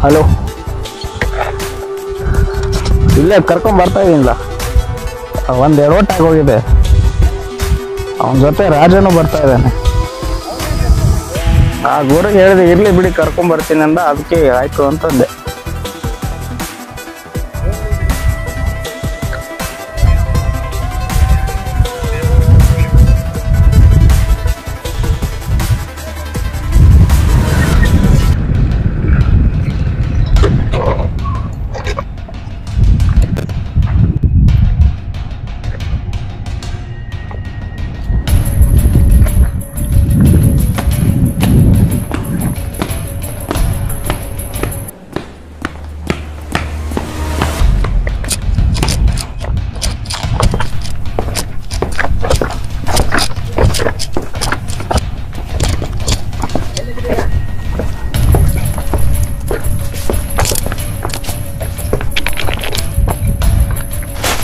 Hello, ಇಲ್ಲೇ ಕರ್ಕೊಂಡ್ ಬರ್ತಾ ಇದೀನಿಲ್ಲ, ಒಂದ್ ಎಡವಟ್ ಆಗೋಗಿದೆ. ಅವನ ಜೊತೆ ರಾಜನು ಬರ್ತಾ ಇದ್ದಾನೆ. ಆ ಗೋರಿಗೆ ಹೇಳಿದೆ ಇರ್ಲಿ ಬಿಡಿ ಕರ್ಕೊಂಡ್ ಬರ್ತೀನಿ ಅಂದ, ಅದಕ್ಕೆ ಆಯ್ತು ಅಂತಂದೆ.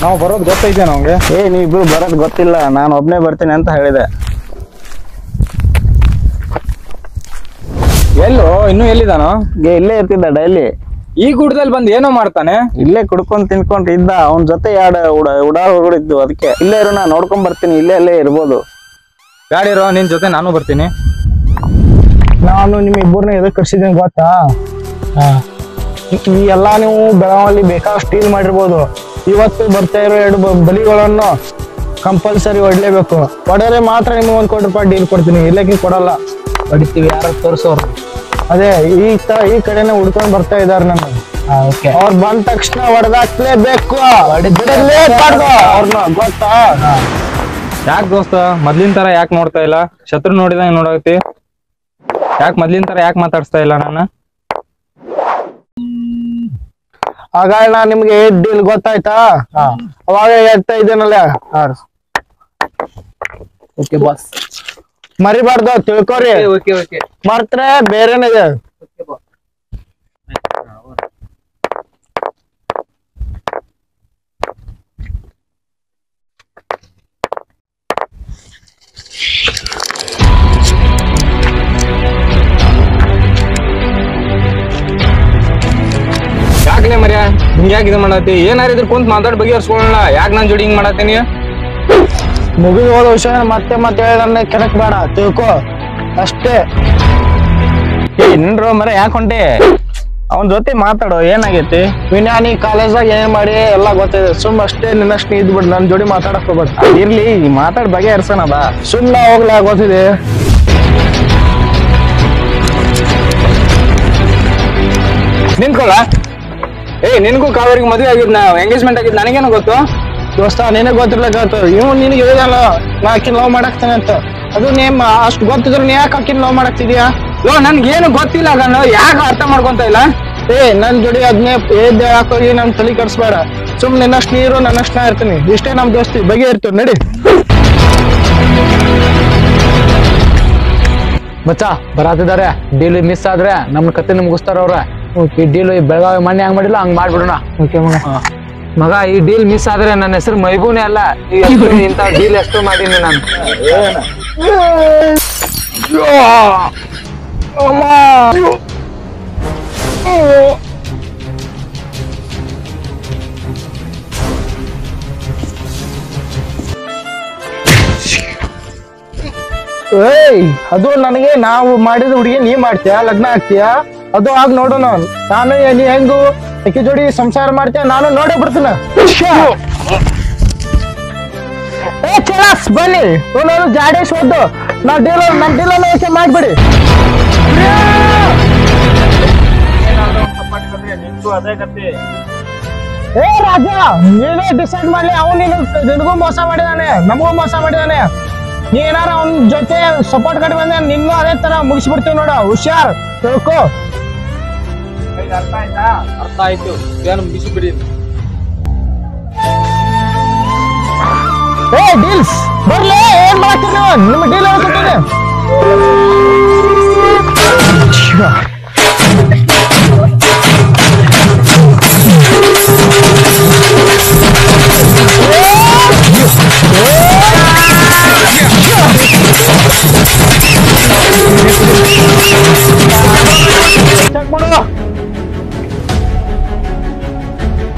ನಾವು ಬರೋದು ಗೊತ್ತೈತೆ ನಮ್ಗೆ. ನೀವಿಬ್ರು ಬರೋದು ಗೊತ್ತಿಲ್ಲ, ನಾನು ಒಬ್ನೇ ಬರ್ತೀನಿ ಅಂತ ಹೇಳಿದೆ. ಎಲ್ಲೋ ಇನ್ನೂ ಎಲ್ಲಿದಾನೋ? ಇಲ್ಲೇ ಇರ್ತಿದ್ದ ಡೈಲಿ. ಈ ಗುಡ್ಡದಲ್ಲಿ ಬಂದು ಏನೋ ಮಾಡ್ತಾನೆ. ಇಲ್ಲೇ ಕುಡ್ಕೊಂಡ್ ತಿನ್ಕೊಂಡ್ ಇದ್ದ. ಅವನ ಜೊತೆ ಉಡಾಳಿದ್ದು, ಅದಕ್ಕೆ ಇಲ್ಲೇ ಇರು, ನಾ ನೋಡ್ಕೊಂಡ್ ಬರ್ತೀನಿ. ಇಲ್ಲೇ ಇರ್ಬೋದು. ಗಾಡಿ ಇರೋ, ನಿನ್ ಜೊತೆ ನಾನು ಬರ್ತೀನಿ. ನಾನು ನಿಮ್ ಇಬ್ಬರನ್ನ ಎದಕ್ ಕರ್ಸಿದ್ದೀನಿ ಗೊತ್ತಾ? ಈ ಎಲ್ಲಾ ನೀವು ಬೆಳಗಾವಲ್ಲಿ ಬೇಕಾದಷ್ಟು ಸ್ಟೀಲ್ ಮಾಡಿರ್ಬೋದು. ಇವತ್ತು ಬರ್ತಾ ಇರೋ 2 ಬಲಿಗಳನ್ನು ಕಂಪಲ್ಸರಿ ಹೊಡ್ಲೇಬೇಕು. ಹೊಡೆದ್ರೆ ಮಾತ್ರ ನಿಮ್ಗೆ $1 ಕೋಟಿ ಡೀಲ್ ಕೊಡ್ತೀನಿ, ಇಲ್ಲಕ್ಕೆ ಕೊಡಲ್ಲ. ಹೊಡಿತೀವಿ, ಯಾರು ತೋರ್ಸೋರು. ಅದೇ ಈ ಕಡೆನೆ ಹುಡ್ಕೊಂಡ್ ಬರ್ತಾ ಇದಾರೆ. ನನ್ನ ಅವ್ರು ಬಂದ ತಕ್ಷಣ ಹೊಡೆದಾಕ್ಲೇಬೇಕು, ಅವ್ರನ್ನ ಗೊತ್ತಾ? ಯಾಕೆ ದೋಸ್ತ ಮೊದ್ಲಿನ ತರ ಯಾಕೆ ನೋಡ್ತಾ ಇಲ್ಲ? ಶತ್ರು ನೋಡಿದಂಗ ನೋಡಾಕತಿ. ಯಾಕೆ ಮೊದ್ಲಿನ ತರ ಯಾಕೆ ಮಾತಾಡ್ಸ್ತಾ ಇಲ್ಲ? ನಾನು ಆಗ ನಾ ನಿಮ್ಗೆ ಡೀಲ್ ಗೊತ್ತಾಯ್ತಾ? ಅವಾಗ ಹೇಳ್ತಾ ಇದ್ದೇನಲ್ಲ, ಮರಿಬಾರ್ದು, ತಿಳ್ಕೊರಿ. ಮರ್ತ್ರೆ ಬೇರೆನಿದೆ. ಯಾಕಲೇ ಮರ್ಯಾ ಹಿಂಗ ಯಾಕೆ ಇದು ಮಾಡತ್ತಿ? ಏನಾರಿದ್ರು ಕುಂತ್ ಮಾತಾಡ್ ಬಗೆಹರಿಸ್ಕೊಳ್ಳೋಣ. ಯಾಕೆ ನಾನ್ ಜೋಡಿ ಹಿಂಗ್ ಮಾಡತ್ತೀನಿ? ಮುಗಿದು ಹೋದ ವಿಷಯ ಮತ್ತೆ ಹೇಳ ಕೆನಕ್ ಬೇಡ, ತಿಳ್ಕೊ ಅಷ್ಟೇ. ನಿನ್ರು ಮರ ಯಾಕೆ ಹೊಂಟೆ? ಅವನ ಜೊತೆ ಮಾತಾಡೋ, ಏನಾಗೈತಿ? ವಿನ್ಯಾನಿ ಕಾಲೇಜಾಗ ಏನ್ ಮಾಡಿ ಎಲ್ಲ ಗೊತ್ತಿದೆ. ಸುಮ್ ಅಷ್ಟೇ ನಿನ್ನಷ್ಟು ಇದ್ ಬಿಡ್, ನನ್ ಜೋಡಿ ಮಾತಾಡಕ್ ಹೋಗ್ಬೇಡ. ಇರ್ಲಿ, ಮಾತಾಡ್ ಬಗೆಹರ್ಸೋಣ ಬಾ. ಸುಮ್ನೆ ಹೋಗ್ಲಾ, ಗೊತ್ತಿದೆ. ನಿಂತ್ಕೊಳ್ಳ. ನಿನ್ಗೂ ಕಾವೇರಿಗೆ ಮದ್ವೆ ಆಗಿದ್, ಎಂಗೇಜ್ಮೆಂಟ್ ಆಗಿದ್ ನನಗೇನು ಗೊತ್ತು? ದೋಸ್ತ ನಿನಗ್ ಗೊತ್ತಿರ್ಲಕ್ಕ. ಇವ್ ನಿನಗೆ ಹೇಳಿದಲ್ಲ ನಾ ಆಕಿನ್ ಲವ್ ಮಾಡಾಕ್ತಾನೆ ಅಂತ. ಅದು ನೇಮ್ ಅಷ್ಟು ಗೊತ್ತಿದ್ರು ನೀ ಯಾಕೆ ಆಕಿನ್ ಲವ್ ಮಾಡಾಕ್ತಿದ್ಯಾ? ನನ್ಗೇನು ಗೊತ್ತಿಲ್ಲ, ಅದನ್ನು ಯಾಕೆ ಅರ್ಥ ಮಾಡ್ಕೊಂತ ಇಲ್ಲ? ನನ್ ಜೋಡಿ ಅದ್ನೇ ಏದ್ ಹಾಕೋಗಿ ನಮ್ ತಲೆ ಕಟ್ಸ್ಬೇಡ. ಸುಮ್ ನಿನ್ನಷ್ಟು ನೀರು ನನ್ನಷ್ಟು ನಾ ಇರ್ತೀನಿ. ಇಷ್ಟೇ ನಮ್ ದೋಸ್ತಿ, ಬಗೆ ಇರ್ತೀವಿ. ನಡಿ ಮಚ್ಚ ಬರಾತಿದ್ದಾರೆ. ಡೀಲ್ ಮಿಸ್ ಆದ್ರೆ ನಮ್ ಕತೆ ಮುಗಿಸ್ತಾರ ಅವ್ರ. ಈ ಡೀಲ್ ಬೆಳಗಾವಿ ಮಣ್ಣೆ ಹಂಗ್ ಮಾಡಿಲ್ಲ, ಹಂಗ್ ಮಾಡ್ಬಿಡೋಣ. ಮಗ ಈ ಡೀಲ್ ಮಿಸ್ ಆದ್ರೆ ನನ್ನ ಹೆಸರು ಮೈಬೂನೇ ಅಲ್ಲ. ಇಂತ ಡೀಲ್ ಎಷ್ಟು ಮಾಡೀನಿ ನಾನು. ಅದು ನನಗೆ ನಾವು ಮಾಡಿದ ಹುಡುಗಿ ನೀ ಮಾಡ್ತೀಯ, ಲಗ್ನ ಆಗ್ತೀಯ? ಅದು ಆಗ ನೋಡೋಣ. ನಾನು ನೀ ಹೆಂಗು ಅಕ್ಕಿ ಜೋಡಿ ಸಂಸಾರ ಮಾಡ್ತೀಯ, ನಾನು ನೋಡೇ ಬಿಡ್ತೀನಿ. ಬನ್ನಿ, ನಾನು ಜಾಡೇಶ್ ಹೋದ್ದು. ನಮ್ ಡೀಲನ್ನು ಓಕೆ ಮಾಡ್ಬಿಡಿ. ರಾಜ, ನೀನೇ ಡಿಸೈಡ್ ಮಾಡ್ಲಿ. ಅವ್ನು ನಿನಗೂ ಮೋಸ ಮಾಡಿದಾನೆ, ನಮಗೂ ಮೋಸ ಮಾಡಿದಾನೆ. ನೀ ಏನಾರ ಅವನ ಜೊತೆ ಸಪೋರ್ಟ್ ಕಟ್ಟಿ ಬಂದ್ರೆ ನಿನ್ನೂ ಅದೇ ತರ ಮುಗಿಸ್ಬಿಡ್ತೀವಿ ನೋಡ. ಹುಷಾರ್, ತಿಳ್ಕೊ. ಅರ್ಥ ಆಯ್ತಾ? ಅರ್ಥ ಆಯ್ತು, ಮುಗಿಸಿ ಬಿಡಿ. ಡೀಲ್ಸ್ ಬರ್ಲಿ, ಏನ್ ಮಾಡ್ತೀರಿ ನೀವು? ನಿಮ್ಮ ಡೀಲ್ ಹೇಳ್ಕೊತೀನಿ.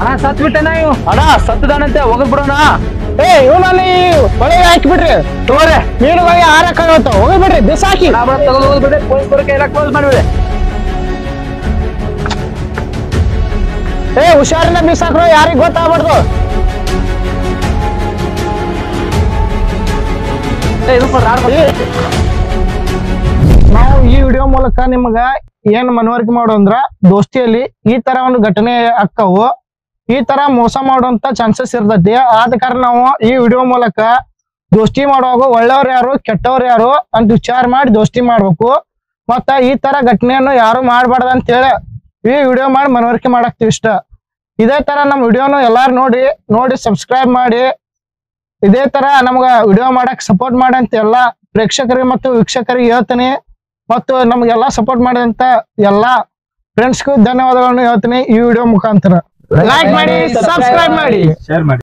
ಅಣ್ಣ ಸತ್ ಬಿಟ್ಟೆನ ಇವ್ ಅಣ್ಣ ಸತ್ತದಾನಂತೆ ಹೋಗದ್ ಬಿಡೋಣ ಏ ಇವನಲ್ಲಿ ಹೊಳೆಗೆ ಹಾಕಿ ಬಿಡ್ರಿ ತಗೋರೆ ಮೀನುಗಳಿಗೆ ಹಾರಕ್ಕಾಗತ್ತ ಹೋಗಿ ಬಿಡ್ರಿ ಬಿಸಾಕಿ ತಗೊಂಡು ಹೋಗ್ಬಿಡ್ರಿ ಪೊಲೀಸ್ ಬರೋಕೆ ಎಲ್ಲ ಕ್ಲೋಸ್ ಮಾಡ್ಬಿಡಿ ಏ ಹುಷಾರಿನ ಬಿಸಾಕ್ರು ಯಾರಿಗ್ ಗೊತ್ತಾಗ್ಬಾರ್ದು ನಾವು ಈ ವಿಡಿಯೋ ಮೂಲಕ ನಿಮ್ಗ ಏನ್ ಮನವರಿಕೆ ಮಾಡೋ ಅಂದ್ರ ದೋಸ್ತಿಯಲ್ಲಿ ಈ ತರ ಒಂದು ಘಟನೆ ಅಕ್ಕವು ಈ ತರ ಮೋಸ ಮಾಡುವಂತ ಚಾನ್ಸಸ್ ಇರ್ತೈತಿ ಆದ ಕಾರಣ ನಾವು ಈ ವಿಡಿಯೋ ಮೂಲಕ ದೋಸ್ತಿ ಮಾಡುವಾಗ ಒಳ್ಳೆಯವ್ರು ಯಾರು ಕೆಟ್ಟವ್ರು ಯಾರು ಅಂತ ವಿಚಾರ ಮಾಡಿ ದೋಸ್ತಿ ಮಾಡ್ಬೇಕು ಮತ್ತ ಈ ತರ ಘಟನೆಯನ್ನು ಯಾರು ಮಾಡ್ಬಾರ್ದ ಅಂತ ಹೇಳಿ ಈ ವಿಡಿಯೋ ಮಾಡಿ ಮನವರಿಕೆ ಮಾಡಾಕ್ತಿವಿ ಇಷ್ಟ ಇದೇ ತರ ನಮ್ ವಿಡಿಯೋನು ಎಲ್ಲಾರು ನೋಡಿ ಸಬ್ಸ್ಕ್ರೈಬ್ ಮಾಡಿ ಇದೇ ತರ ನಮ್ಗ ವಿಡಿಯೋ ಮಾಡಕ್ ಸಪೋರ್ಟ್ ಮಾಡಂತ ಎಲ್ಲಾ ಪ್ರೇಕ್ಷಕರಿಗೆ ಮತ್ತು ವೀಕ್ಷಕರಿಗೆ ಹೇಳ್ತೀನಿ ಮತ್ತು ನಮ್ಗೆಲ್ಲಾ ಸಪೋರ್ಟ್ ಮಾಡಿದಂತ ಎಲ್ಲಾ ಫ್ರೆಂಡ್ಸ್ಗೂ ಧನ್ಯವಾದಗಳನ್ನು ಹೇಳ್ತೀನಿ ಈ ವಿಡಿಯೋ ಮುಖಾಂತರ ಲೈಕ್ ಮಾಡಿ ಸಬ್ಸ್ಕ್ರೈಬ್ ಮಾಡಿ ಶೇರ್ ಮಾಡಿ